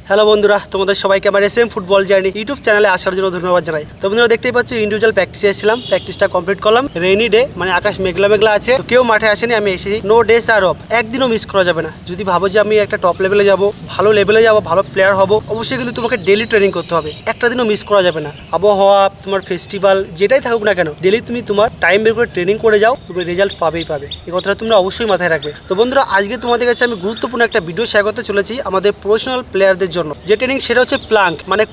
Hello বন্ধুরা, তোমাদের সবাইকে আমার এসএম ফুটবল জার্নি ইউটিউব চ্যানেলে আসার জন্য ধন্যবাদ জানাই। তো বন্ধুরা দেখতেই পাচ্ছ ইন্ডিভিজুয়াল প্র্যাকটিসে এসেছিলাম, প্র্যাকটিসটা কমপ্লিট করলাম। রেইনি ডে মানে আকাশ মেঘলা মেঘলা আছে, তো কেউ মাঠে আসেনি, আমি এসেছি। নো ডেস আর অফ, একদিনও মিস করা যাবে না। যদি ভাবো যে আমি একটা টপ লেভেলে যাব, ভালো লেভেলে যাব, ভালো প্লেয়ার হব, অবশ্যই কিন্তু তোমাকে ডেলি ট্রেনিং করতে হবে, একটা দিনও মিস করা যাবে না। আবহাওয়া, তোমার ফেস্টিভ্যাল যেটাই থাকুক না কেন, ডেলি তুমি তোমার টাইম বের করে ট্রেনিং করে যাও, তুমি রেজাল্ট পাবেই পাবে। এই কথাটা তোমরা অবশ্যই মাথায় রাখবে। তো বন্ধুরা আজকে তোমাদের কাছে আমি গুরুত্বপূর্ণ একটা ভিডিও শেয়ার করতে চলেছি আমাদের প্রফেশনাল প্লেয়ারদের জন্য। যে ট্রেনিং সেটা হচ্ছে প্লাঙ্ক মানে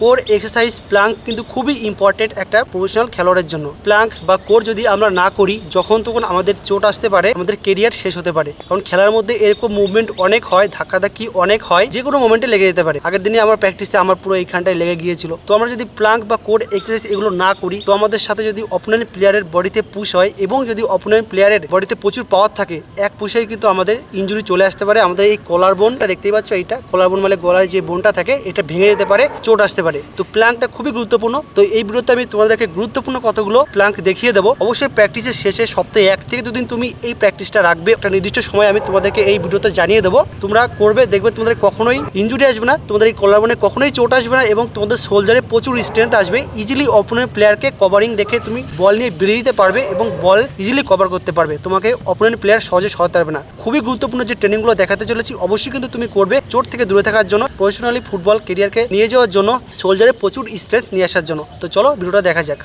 কোর এক্সারসাইজ। প্লাঙ্ক কিন্তু খুবই ইম্পর্টেন্ট একটা প্রফেশনাল খেলোয়াড়ের জন্য। প্লাঙ্ক বা কোর যদি আমরা না করি, যখন তখন আমাদের চোট আসতে পারে, আমাদের কেরিয়ার শেষ হতে পারে। কারণ খেলার মধ্যে এরকম মুভমেন্ট অনেক হয়, ধাক্কাধাক্কি অনেক হয়, যে কোনো মোমেন্টে লেগে যেতে পারে। আগের দিনে আমার প্র্যাকটিসে আমার পুরো এইখানটায় লেগে গিয়েছিল। তো আমরা যদি প্লাঙ্ক বা কোর এক্সারসাইজ এগুলো না করি, তো আমাদের সাথে যদি অপোনেন্ট প্লেয়ারের বডিতে পুশ হয় এবং যদি অপোনেন্ট প্লেয়ারের বডিতে প্রচুর পাওয়ার থাকে, এক পুশেই কিন্তু আমাদের ইনজুরি চলে আসতে পারে। আমাদের এই কলার বোনটা দেখতেই পাচ্ছ, এইটা কলার বোন মানে গলার যে বোনটা থাকে, এটা ভেঙে যেতে পারে, চোট আসতে পারে। তো প্লাঙ্কটা খুবই গুরুত্বপূর্ণ। তো এই ভিডিওতে আমি তোমাদেরকে গুরুত্বপূর্ণ কতগুলো প্লাঙ্ক দেখিয়ে দেবো। অবশ্যই প্র্যাকটিসের শেষে সপ্তাহে 1 থেকে 2 দিন তুমি এই প্র্যাকটিসটা রাখবে। একটা নির্দিষ্ট সময় আমি তোমাদেরকে এই ভিডিওতে জানিয়ে দেবো, তোমরা করবে, দেখবে তোমাদের কখনোই ইনজুরি আসবে না, তোমাদের এই কলার বোনে কখনোই চোট আসবে না এবং তোমাদের সোলজারে প্রচুর স্ট্রেংথ আসবে। ইজিলি অপোনেন্ট প্লেয়ারকে কভারিং দেখে তুমি বল নিয়ে বেরিয়ে দিতে পারবে এবং বল ইজিলি কভার করতে পারবে। তোমাকে অপোনেন্ট প্লেয়ার সহজে সরাতে পারবে না। খুবই গুরুত্বপূর্ণ যে ট্রেনিংগুলো দেখাতে চলেছি, অবশ্যই কিন্তু তুমি করবে চোট থেকে দূরে থাকার জন্য, প্রফেশনালি ফুটবল কেরিয়ারকে নিয়ে যাওয়ার জন্য, সোলজারে প্রচুর স্ট্রেংথ নিয়ে আসার জন্য। তো চলো ভিডিওটা দেখা যাক।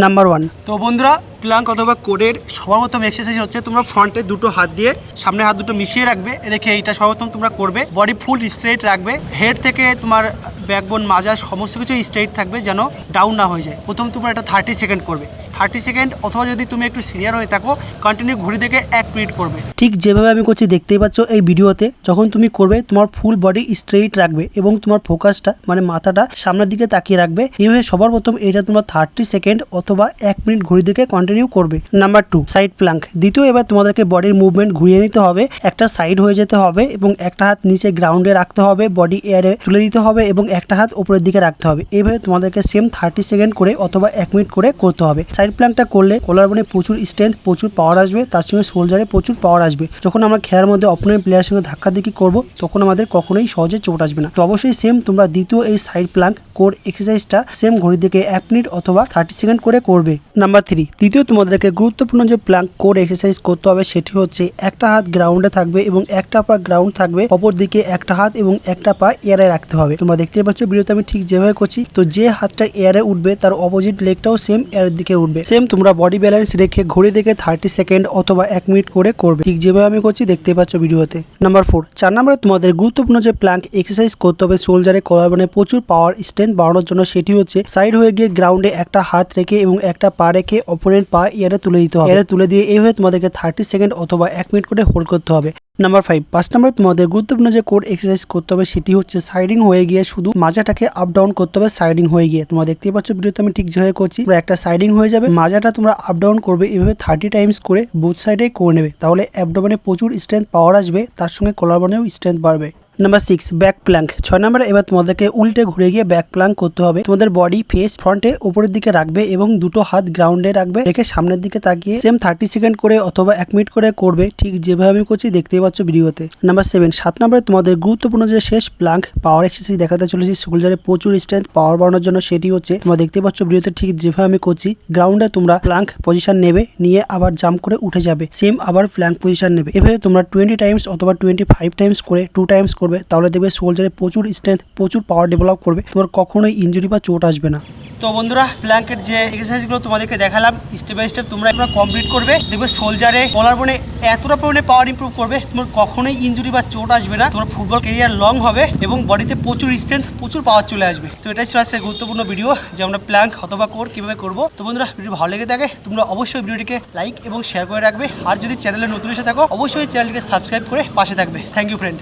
নাম্বার 1। তো বন্ধুরা প্লাঙ্ক অথবা কোডের সর্বপ্রথম এক্সারসাইজ হচ্ছে তোমরা ফ্রন্টে দুটো হাত দিয়ে সামনে হাত দুটো মিশিয়ে রাখবে, রেখে এইটা সর্বপ্রথম তোমরা করবে। বডি ফুল স্ট্রেট রাখবে, হেড থেকে তোমার ব্যাকবোন মাজা সমস্ত কিছু স্ট্রেট থাকবে, যেন ডাউন না হয়ে যায়। প্রথম তোমরা এটা 30 সেকেন্ড করবে, 30 সেকেন্ড, অথবা যদি তুমি একটু সিনিয়র হয়ে থাকো কন্টিনিউ ঘড়ি থেকে 1 মিনিট করবে। ঠিক যেভাবে আমি করছি দেখতেই পাচ্ছ এই ভিডিওতে। যখন তুমি করবে তোমার ফুল বডি স্ট্রেইট রাখবে এবং তোমার ফোকাসটা মানে মাথাটা সামনের দিকে তাকিয়ে রাখবে। এইভাবে সবার প্রথম এটা তোমরা 30 সেকেন্ড অথবা 1 মিনিট ঘড়ি থেকে কন্টিনিউ করবে। Number 2 side Planck. দ্বিতীয়, এবার তোমাদেরকে বডির মুভমেন্ট ঘুরিয়ে নিতে হবে, একটা সাইড হয়ে যেতে হবে এবং একটা হাত নিচে গ্রাউন্ডে রাখতে হবে, বডি এয়ারে তুলে দিতে হবে এবং একটা হাত উপরের দিকে রাখতে হবে। এইভাবে তোমাদেরকে সেম 30 সেকেন্ড করে অথবা 1 মিনিট করে করতে হবে। সাইড প্লাঙ্কটা করলে কলার বোনে প্রচুর স্ট্রেংথ, প্রচুর পাওয়ার আসবে, তার সঙ্গে সোলজারে প্রচুর পাওয়ার আসবে। যখন আমরা খেলার মধ্যে অপোনেন্ট প্লেয়ারের সঙ্গে ধাক্কাধাক্কি করবো, তখন আমাদের কখনোই সহজে চোট আসবে না। তো অবশ্যই সেম তোমরা দ্বিতীয় এই সাইড প্লাঙ্ক কোর এক্সারসাইজটা সেম ঘড়ি থেকে 1 মিনিট অথবা 30 সেকেন্ড করে করবে। নাম্বার 3, তৃতীয় তোমাদেরকে গুরুত্বপূর্ণ যে প্লাঙ্ক কোর এক্সারসাইজ করতে হবে সেটি হচ্ছে একটা হাত গ্রাউন্ডে থাকবে এবং একটা পা গ্রাউন্ড থাকবে, অপর দিকে একটা হাত এবং একটা পা এয়ারে রাখতে হবে। তোমরা দেখতে পাচ্ছ ভিডিওতে আমি ঠিক যেভাবে করছি। তো যে হাতটা এয়ারে উঠবে তার অপোজিট লেগটাও সেম এয়ারের দিকে উঠবে। সেম তোমরা বডি ব্যালেন্স রেখে ঘড়ি থেকে 30 সেকেন্ড অথবা 1 মিনিট করে করবে, ঠিক যেভাবে আমি করছি দেখতে পাচ্ছ ভিডিওতে। নাম্বার 4, 4 নম্বরে তোমাদের গুরুত্বপূর্ণ যে প্লাঙ্ক এক্সারসাইজ করতে হবে সোলজারে কলার বোনে প্রচুর পাওয়ার স্ট্রেংথ বাড়ানোর জন্য, সেটি হচ্ছে সাইড হয়ে গিয়ে গ্রাউন্ডে একটা হাত রেখে এবং একটা পা রেখে অপোনেন্ট পা এয়ারে তুলে দিতে হবে। এয়ারে তুলে দিয়ে এইভাবে তোমাদেরকে 30 সেকেন্ড অথবা 1 মিনিট করে হোল্ড করতে হবে। নাম্বার 5, 5 নম্বরে তোমাদের গুরুত্বপূর্ণ যে কোর এক্সারসাইজ করতে হবে সেটি হচ্ছে সাইডিং হয়ে গিয়ে শুধু মাজাটাকে আপ ডাউন করতে হবে। সাইডিং হয়ে গিয়ে তোমরা দেখতেই পাচ্ছ ভিডিওতে আমি ঠিক যেভাবে করছি, একটা সাইডিং হয়ে যাবে, মাজাটা তোমরা আপ ডাউন করবে। এভাবে 30 টাইমস করে বোথ সাইডে করে নেবে, তাহলে অ্যাবডোমেনে প্রচুর স্ট্রেংথ পাওয়ার আসবে, তার সঙ্গে কলার বোনেও স্ট্রেংথ বাড়বে। Number 6, back Planck. 6 নম্বরে এবার তোমাদেরকে উল্টে ঘুরে গিয়ে ব্যাক প্লাঙ্ক করতে হবে। তোমাদের বডি ফেস ফ্রন্টে উপরের দিকে রাখবে এবং দুটো হাত গ্রাউন্ডে রাখবে, রেখে সামনের দিকে তাকিয়ে সেম 30 সেকেন্ড করে অথবা 1 মিনিট করে করবে, ঠিক যেভাবে আমি করছি দেখতেই পাচ্ছ ভিডিওতে। নাম্বার 7, 7 নম্বরে তোমাদের গুরুত্বপূর্ণ যে শেষ প্লাঙ্ক পাওয়ার এক্সারসাইজ দেখাতে চলেছি সোলজারে প্রচুর স্ট্রেংথ পাওয়ার বাড়ানোর জন্য, সেটি হচ্ছে তোমরা দেখতে পাচ্ছ ভিডিওতে ঠিক যেভাবে আমি করছি। গ্রাউন্ডে তোমরা প্লাঙ্ক পজিশন নেবে, নিয়ে আবার জাম্প করে উঠে যাবে, সেম আবার প্লাঙ্ক পজিশন নেবে। এভাবে তোমরা 20 টাইমস অথবা 25 টাইমস করে 2 টাইমস করবে, তাহলে দেখবে সোলজারে প্রচুর স্ট্রেংথ, প্রচুর পাওয়ার ডেভেলপ করবে, তোমার কখনোই ইনজুরি বা চোট আসবে না। তো বন্ধুরা প্লাঙ্কের যে এক্সারসাইজগুলো তোমাদেরকে দেখালাম স্টেপ বাই স্টেপ তোমরা কমপ্লিট করবে, দেখবে সোলজারে কলার বোনে এতটা পরিমাণে পাওয়ার ইমপ্রুভ করবে, তোমার কখনোই ইনজুরি বা চোট আসবে না, তোমার ফুটবল ক্যারিয়ার লং হবে এবং বডিতে প্রচুর স্ট্রেংথ, প্রচুর পাওয়ার চলে আসবে। তো এটাই ছিল আজকে গুরুত্বপূর্ণ ভিডিও যে আমরা প্লাঙ্ক অথবা কোর কীভাবে করবো। তো বন্ধুরা ভিডিও ভালো লেগে থাকে তোমরা অবশ্যই ভিডিওটিকে লাইক এবং শেয়ার করে রাখবে, আর যদি চ্যানেলে নতুন এসে থাকো অবশ্যই চ্যানেলটিকে সাবস্ক্রাইব করে পাশে থাকবে। Thank you friend.